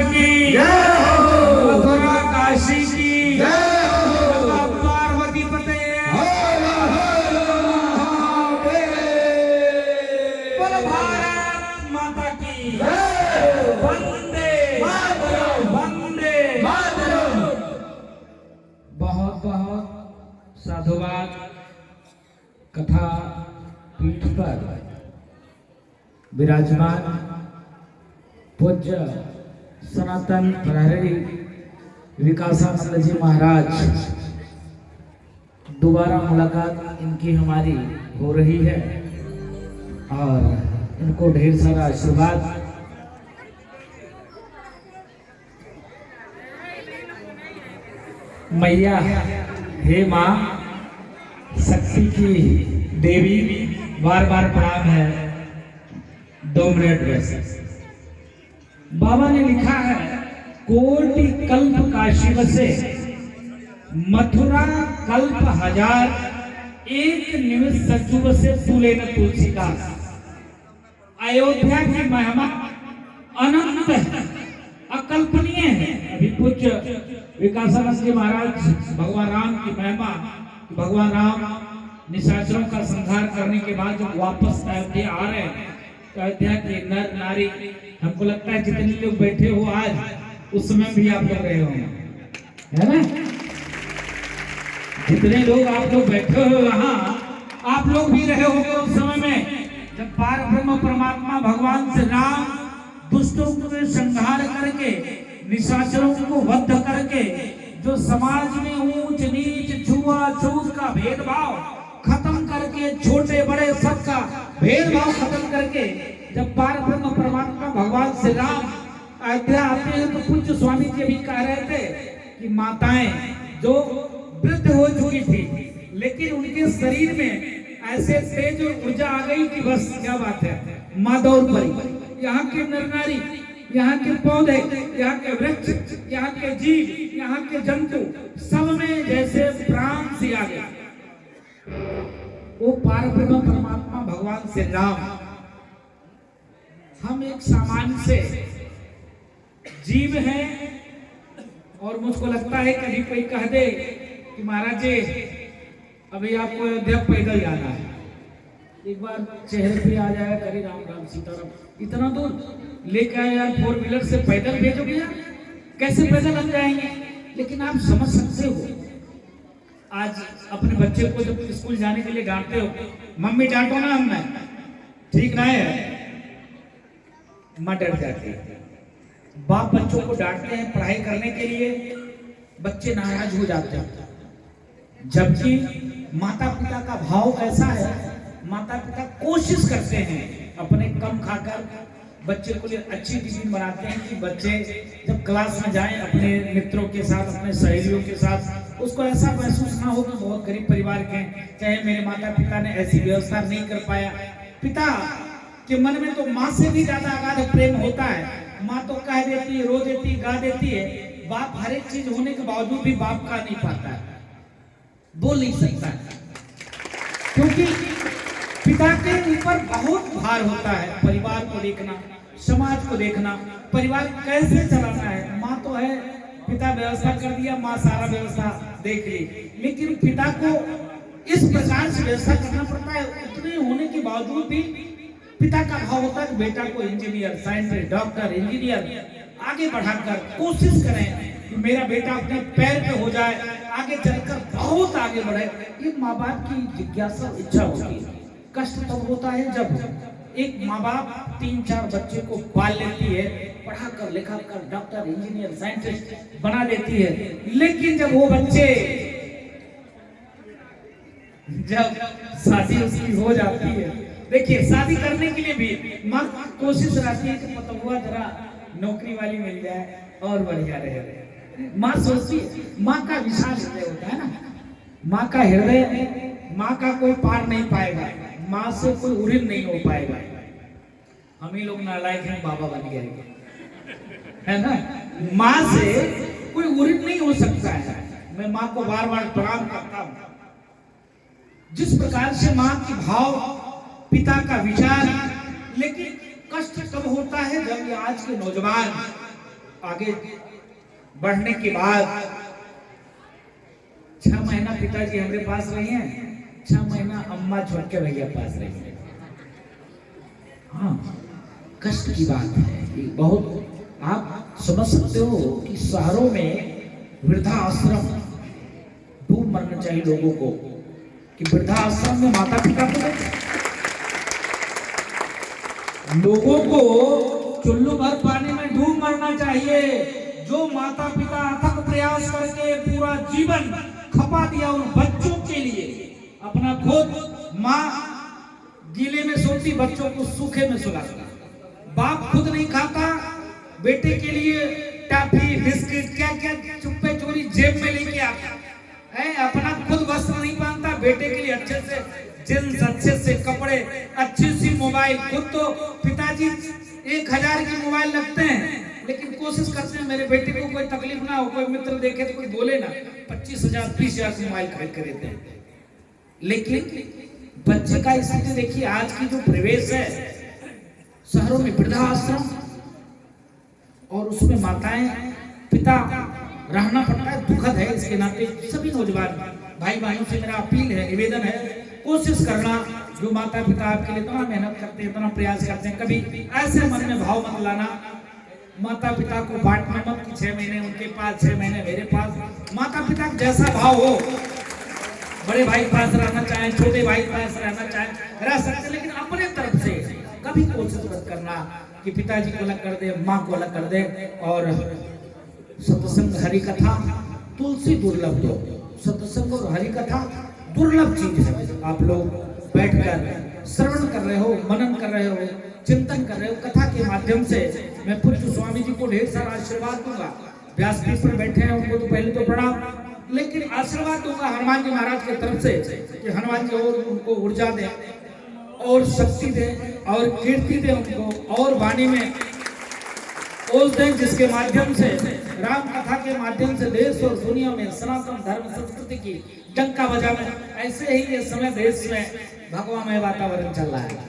की जय हो। मथुरा काशी की जय हो। पार्वती पते बोल भारत माता की वंदे वंदे। बहुत बहुत साधुवाद। कथा पीठ पर विराजमान पूज्य सनातन प्रहरी विकासानंद जी महाराज, दोबारा मुलाकात इनकी हमारी हो रही है और इनको ढेर सारा आशीर्वाद। मैया हे माँ शक्ति की देवी, बार बार प्रणाम है। 2 मिनट वैसे बाबा ने लिखा है, कोटि कल्प काशी बसे मथुरा कल्प हजार, एक निमिष सचुव से तुले न तुलसीदास। अयोध्या की महिमा अनंत है, अकल्पनीय है। अभी पूज्य विकासानंद जी महाराज भगवान राम की महिमा, भगवान राम निशाचरों का संहार करने के बाद जब वापस अयोध्या आ रहे हैं, तो अयोध्या के नर नारी, हमको लगता है जितने लोग बैठे हो आज, उसमें भी आप लोग रहे होंगे, है ना? जितने लोग आप लोग बैठे हो यहाँ, आप लोग भी रहे होंगे उस समय में जब पार ब्रह्म परमात्मा भगवान श्री राम दुष्टों को संहार करके, निशाचरों को वध करके, जो समाज में ऊंच नीच छुआछूत का भेदभाव खत्म करके, छोटे बड़े सबका भेदभाव खत्म करके, जब पार ब्रह्म परमात्मा भगवान श्री राम अयोध्या आते हैं, तो पूज्य स्वामी जी भी कह रहे थे कि माताएं जो वृद्ध हो चुकी थी, लेकिन उनके शरीर में ऐसे तेज ऊर्जा आ गई कि बस क्या बात है, माँ दौड़ पड़ी। यहाँ के नर नारी, यहाँ के पौधे, यहाँ के वृक्ष, यहाँ के जीव, यहाँ के जंतु, सब में जैसे प्राण से आ गया। वो पार ब्रह्म परमात्मा भगवान श्री राम, हम एक सामान्य से जीव हैं। और मुझको लगता है कभी कोई कह दे कि महाराज जी अभी आपको अयोध्या पैदल जाना है, एक बार चेहरे पे आ जाए, करे राम राम सीताराम, इतना दूर लेके आए यार, 4 व्हीलर से पैदल भेजोगे यार, कैसे पैदल हम जाएंगे? लेकिन आप समझ सकते हो, आज अपने बच्चे को जब स्कूल जाने के लिए डांटते हो, मम्मी डांटो ना, हमने ठीक ना है, माँ डर जाती है। बाप बच्चों को डांटते हैं पढ़ाई करने के लिए, बच्चे नाराज हो जाते हैं। जबकि माता पिता का भाव ऐसा है, माता पिता कोशिश करते हैं अपने कम खाकर बच्चे को लिए अच्छी टिफिन बनाते हैं कि बच्चे जब क्लास में जाएं अपने मित्रों के साथ, अपने सहेलियों के साथ, उसको ऐसा महसूस ना हो कि बहुत गरीब परिवार के हैं। चाहे मेरे माता पिता ने ऐसी व्यवस्था नहीं कर पाया, पिता के मन में तो माँ से भी ज्यादा अगाध प्रेम होता है। माँ तो कह देती है, रो देती है, गा देती है, बाप हर एक चीज होने के बावजूद भी बाप का नहीं पाता है, बोल नहीं सकता है, क्योंकि पिता के ऊपर बहुत भार होता है। परिवार को देखना, समाज को देखना, परिवार कैसे चलाना है। माँ तो है, पिता व्यवस्था कर दिया, माँ सारा व्यवस्था देख ली, लेकिन पिता को इस प्रकार से व्यवस्था करना पड़ता है। उतने होने के बावजूद भी पिता का भाव होता है कि बेटा को इंजीनियर, साइंटिस्ट, डॉक्टर, इंजीनियर आगे बढ़ाकर कोशिश करें कि मेरा बेटा अपने पैर पे हो जाए, आगे चलकर बहुत आगे बढ़े। ये माँ बाप की जिज्ञासा, इच्छा होती है। कष्ट तब होता है जब एक माँ बाप 3-4 बच्चे को पाल लेती है, पढ़ा कर लिखा कर डॉक्टर, इंजीनियर, साइंटिस्ट बना देती है, लेकिन जब वो बच्चे, जब शादी उसकी हो जाती है, देखिए शादी करने के लिए भी माँ कोशिश रहती है कि मतलब हुआ जरा नौकरी वाली मिल जाए और बढ़िया रहे। माँ सोचती है, माँ का विशाल हृदय होता है ना, माँ का हृदय, माँ का कोई पार नहीं पाएगा, माँ से कोई उड़न नहीं हो पाएगा। हम ही लोग नालायक हैं, बाबा बन गए है ना। माँ से कोई उड़न नहीं हो सकता है। मैं माँ को बार बार प्रणाम करता हूँ। जिस प्रकार से माँ की भाव, पिता का विचार, लेकिन कष्ट कब होता है जब ये आज के नौजवान आगे बढ़ने के बाद 6 महीना पिताजी हमारे पास रहे हैं, 6 महीना अम्मा छोटके भैया पास रही है। हाँ, कष्ट की बात है ये, बहुत आप समझ सकते हो कि शहरों में वृद्धाश्रम डूब मरना चाहिए लोगों को, कि वृद्धाश्रम में माता पिता को लोगों को चुल्लू भर पानी में डूब मरना चाहिए। जो माता पिता अथक प्रयास करके पूरा जीवन खपा दिया उन बच्चों के लिए, अपना खुद माँ गीले में सोती, बच्चों को सूखे में सुलाती, बाप खुद नहीं खाता, बेटे के लिए टॉफी बिस्किट क्या क्या चुप्पे चोरी जेब में लेके आता है, अपना खुद वस्त्र नहीं पहनता, बेटे के लिए अच्छे से जींस, अच्छे से कपड़े, अच्छी सी मोबाइल। खुद तो पिताजी 1000 की मोबाइल लगते हैं, लेकिन कोशिश करते हैं मेरे बेटे को कोई तकलीफ ना हो, कोई मित्र देखे तो कोई बोले ना, 25,000 30,000 की मोबाइल खरीद कर देते हैं। लेकिन बच्चे का स्थिति देखिए, आज की जो प्रवेश है शहरों में वृद्धाश्रम, और उसमें माताएं पिता रहना पड़ता है, दुखद है। इसके नाते सभी नौजवान भाई बहनों से मेरा अपील है, निवेदन है, कोशिश करना, जो माता पिता आपके लिए इतना मेहनत करते हैं, इतना प्रयास करते हैं, कभी ऐसे मन में भाव मत लाना, माता पिता को बांटना मत कि 6 महीने उनके पास, 6 महीने मेरे पास। माता पिता का जैसा भाव हो, बड़े भाई पास रहना चाहें, छोटे भाई पास रहना चाहें, रह सकते, लेकिन अपने तरफ से कभी कोशिश मत करना कि पिताजी को अलग कर दे, माँ को अलग कर दे। और सत्संग हरि कथा तुलसी दुर्लभ, दो सत्संग और हरि कथा दुर्लभ चीज है। आप लोग बैठकर श्रवण कर रहे हो, मनन कर रहे हो, चिंतन कर रहे हो, कथा के माध्यम से मैं पूज्य स्वामी जी को ढेर सारा आशीर्वाद दूंगा। व्यासपीठ पर बैठे हैं, उनको तो पहले तो प्रणाम, लेकिन आशीर्वाद दूंगा हनुमान जी महाराज की तरफ से कि हनुमान जी और उनको ऊर्जा दे और शक्ति दे और कीर्ति दे उनको, और वाणी में ओज दें, जिसके माध्यम से राम कथा के माध्यम से देश और दुनिया में सनातन धर्म संस्कृति की डंका बजाना। ऐसे ही ये समय देश में भगवामय वातावरण चल रहा है ना।